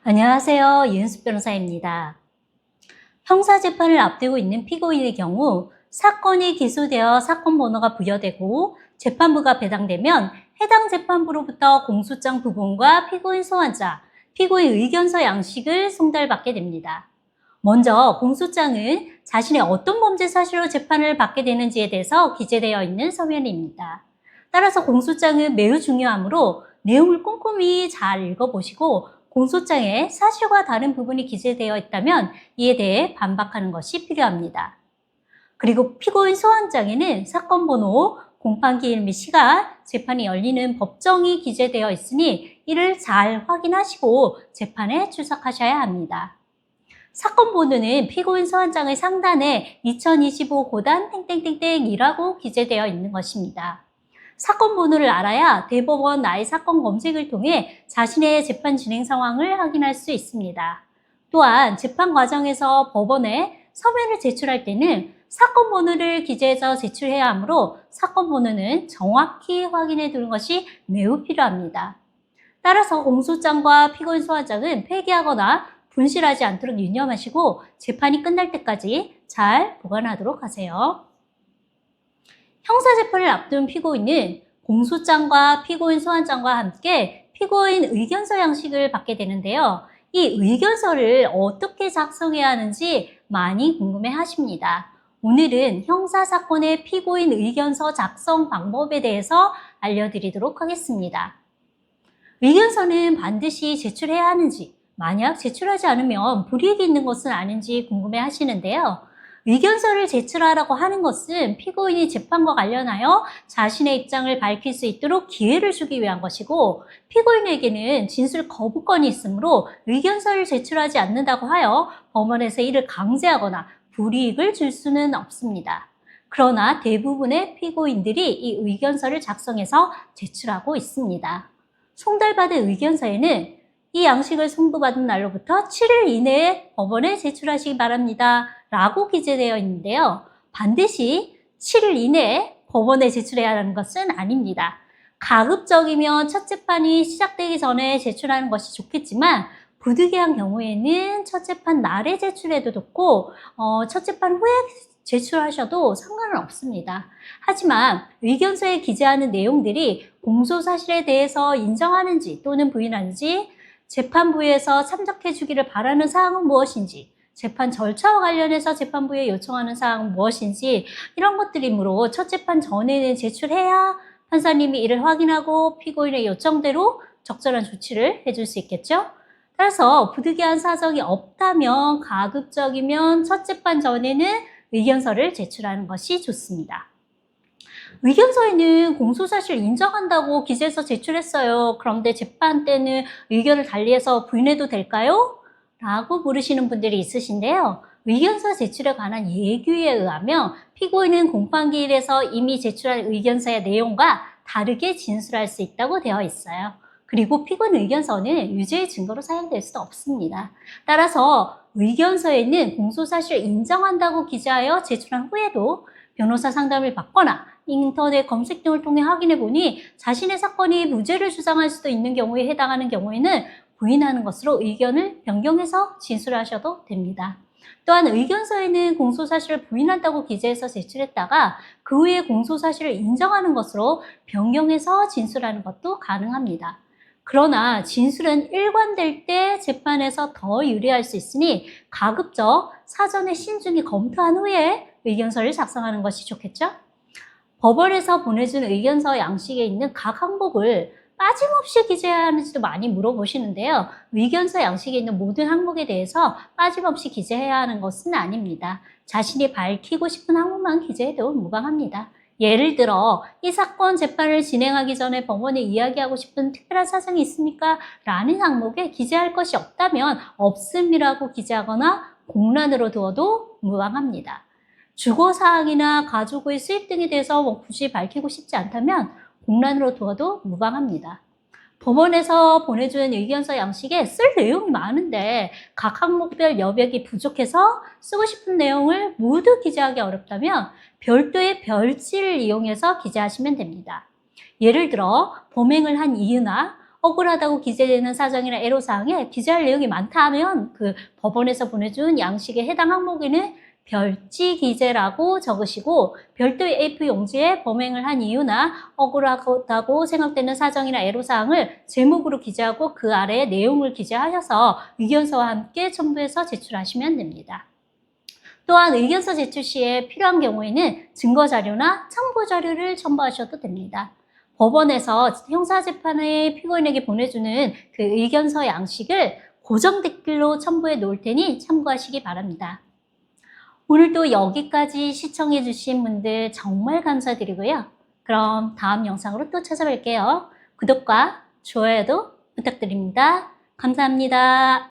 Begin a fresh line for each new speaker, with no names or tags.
안녕하세요. 이은숙 변호사입니다. 형사재판을 앞두고 있는 피고인의 경우 사건이 기소되어 사건 번호가 부여되고 재판부가 배당되면 해당 재판부로부터 공소장 부본과 피고인 소환자, 피고인 의견서 양식을 송달받게 됩니다. 먼저 공소장은 자신의 어떤 범죄 사실로 재판을 받게 되는지에 대해서 기재되어 있는 서면입니다. 따라서 공소장은 매우 중요하므로 내용을 꼼꼼히 잘 읽어보시고 공소장에 사실과 다른 부분이 기재되어 있다면 이에 대해 반박하는 것이 필요합니다. 그리고 피고인 소환장에는 사건 번호, 공판기일 및 시간, 재판이 열리는 법정이 기재되어 있으니 이를 잘 확인하시고 재판에 출석하셔야 합니다. 사건 번호는 피고인 소환장의 상단에 2025 고단 땡땡땡땡이라고 기재되어 있는 것입니다. 사건 번호를 알아야 대법원 나의 사건 검색을 통해 자신의 재판 진행 상황을 확인할 수 있습니다. 또한 재판 과정에서 법원에 서면을 제출할 때는 사건 번호를 기재해서 제출해야 하므로 사건 번호는 정확히 확인해 두는 것이 매우 필요합니다. 따라서 공소장과 피고인 소환장은 폐기하거나 분실하지 않도록 유념하시고 재판이 끝날 때까지 잘 보관하도록 하세요. 형사재판을 앞둔 피고인은 공소장과 피고인 소환장과 함께 피고인 의견서 양식을 받게 되는데요. 이 의견서를 어떻게 작성해야 하는지 많이 궁금해 하십니다. 오늘은 형사사건의 피고인 의견서 작성 방법에 대해서 알려드리도록 하겠습니다. 의견서는 반드시 제출해야 하는지, 만약 제출하지 않으면 불이익이 있는 것은 아닌지 궁금해 하시는데요. 의견서를 제출하라고 하는 것은 피고인이 재판과 관련하여 자신의 입장을 밝힐 수 있도록 기회를 주기 위한 것이고, 피고인에게는 진술 거부권이 있으므로 의견서를 제출하지 않는다고 하여 법원에서 이를 강제하거나 불이익을 줄 수는 없습니다. 그러나 대부분의 피고인들이 이 의견서를 작성해서 제출하고 있습니다. 송달받은 의견서에는 이 양식을 송부받은 날로부터 7일 이내에 법원에 제출하시기 바랍니다. 라고 기재되어 있는데요. 반드시 7일 이내에 법원에 제출해야 하는 것은 아닙니다. 가급적이면 첫 재판이 시작되기 전에 제출하는 것이 좋겠지만 부득이한 경우에는 첫 재판 날에 제출해도 좋고 첫 재판 후에 제출하셔도 상관은 없습니다. 하지만 의견서에 기재하는 내용들이 공소사실에 대해서 인정하는지 또는 부인하는지, 재판부에서 참작해 주기를 바라는 사항은 무엇인지, 재판 절차와 관련해서 재판부에 요청하는 사항은 무엇인지, 이런 것들이므로 첫 재판 전에는 제출해야 판사님이 이를 확인하고 피고인의 요청대로 적절한 조치를 해줄 수 있겠죠. 따라서 부득이한 사정이 없다면 가급적이면 첫 재판 전에는 의견서를 제출하는 것이 좋습니다. 의견서에는 공소사실 인정한다고 기재해서 제출했어요. 그런데 재판 때는 의견을 달리해서 부인해도 될까요? 라고 물으시는 분들이 있으신데요. 의견서 제출에 관한 예규에 의하면 피고인은 공판기일에서 이미 제출한 의견서의 내용과 다르게 진술할 수 있다고 되어 있어요. 그리고 피고인 의견서는 유죄의 증거로 사용될 수 없습니다. 따라서 의견서에는 공소사실을 인정한다고 기재하여 제출한 후에도 변호사 상담을 받거나 인터넷 검색 등을 통해 확인해 보니 자신의 사건이 무죄를 주장할 수도 있는 경우에 해당하는 경우에는 부인하는 것으로 의견을 변경해서 진술하셔도 됩니다. 또한 의견서에는 공소사실을 부인한다고 기재해서 제출했다가 그 후에 공소사실을 인정하는 것으로 변경해서 진술하는 것도 가능합니다. 그러나 진술은 일관될 때 재판에서 더 유리할 수 있으니 가급적 사전에 신중히 검토한 후에 의견서를 작성하는 것이 좋겠죠? 법원에서 보내준 의견서 양식에 있는 각 항목을 빠짐없이 기재해야 하는지도 많이 물어보시는데요. 의견서 양식에 있는 모든 항목에 대해서 빠짐없이 기재해야 하는 것은 아닙니다. 자신이 밝히고 싶은 항목만 기재해도 무방합니다. 예를 들어 이 사건 재판을 진행하기 전에 법원에 이야기하고 싶은 특별한 사정이 있습니까? 라는 항목에 기재할 것이 없다면 없음이라고 기재하거나 공란으로 두어도 무방합니다. 주거사항이나 가족의 수입 등에 대해서 굳이 밝히고 싶지 않다면 공란으로 두어도 무방합니다. 법원에서 보내준 의견서 양식에 쓸 내용이 많은데 각 항목별 여백이 부족해서 쓰고 싶은 내용을 모두 기재하기 어렵다면 별도의 별지를 이용해서 기재하시면 됩니다. 예를 들어 범행을 한 이유나 억울하다고 기재되는 사정이나 애로사항에 기재할 내용이 많다 하면 그 법원에서 보내준 양식에 해당 항목에는 별지 기재라고 적으시고 별도의 A4 용지에 범행을 한 이유나 억울하다고 생각되는 사정이나 애로사항을 제목으로 기재하고 그 아래에 내용을 기재하셔서 의견서와 함께 첨부해서 제출하시면 됩니다. 또한 의견서 제출 시에 필요한 경우에는 증거자료나 참고자료를 첨부하셔도 됩니다. 법원에서 형사재판의 피고인에게 보내주는 그 의견서 양식을 고정 댓글로 첨부해 놓을 테니 참고하시기 바랍니다. 오늘도 여기까지 시청해 주신 분들 정말 감사드리고요. 그럼 다음 영상으로 또 찾아뵐게요. 구독과 좋아요도 부탁드립니다. 감사합니다.